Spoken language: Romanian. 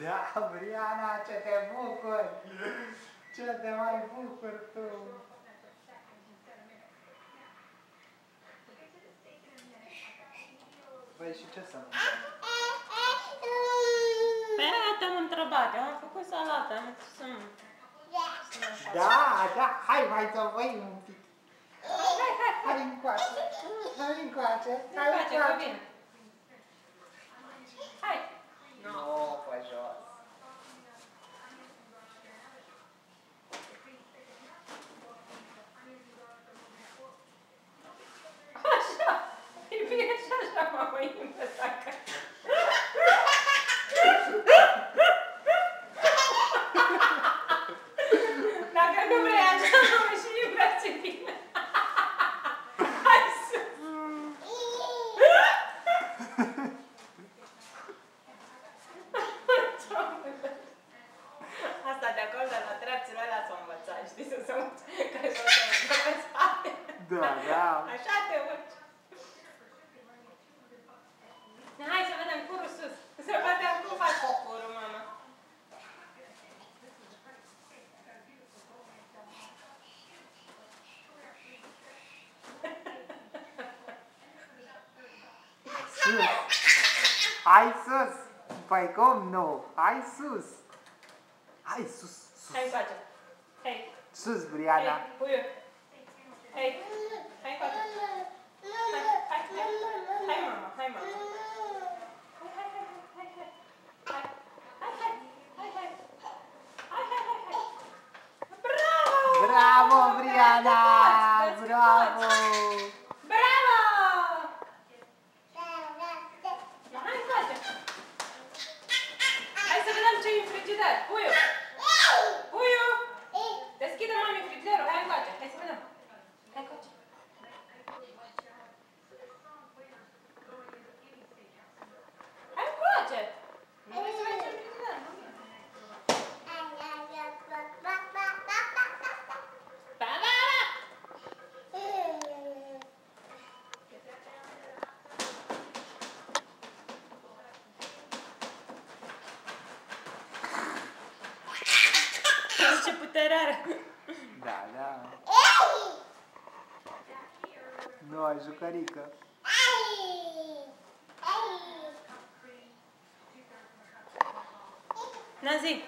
Da, Briana, ce te bucuri! Ce te mai bucuri tu! Păi și ce să mâncăm? Păi aia te-am întrebat, eu am făcut salată, am să nu... Da, hai mai să voi un pic. Hai încoace, hai încoace, hai încoace. Hai! Nu, pe jos. Așa! E bine și așa, mamă, invers acasă. Dacă nu vrei așa, mamă, și invers e bine. Hai sus! Asta de acolo, de la trepțile alea s-o învăța, știi, să se învăța, că așa se învăța. Da, da. Așa te urci. Hai să vedem curul sus. Să vedem cum faci cu curul, mama. Sus. Hai sus. Păi cum nu? Hai sus. Hai sus, sus. Hai încoace. Hei. Sus, Briana. Hei, puiu. Hei. Hai încoace. Hai, mama, hai, mama. Bravo! Bravo, Briana! Bravo! Bravo! Hai încoace. Hai să vedem ce e în frigider. Puiu. Puiu. Deschide mami frigiderul. Hai încoace. Hai să vedem. Hai încoace. Hai încoace. Vrei să vezi ce e în frigider? Ce putere are! Da, da. Nu, ai jucărică. Na zi!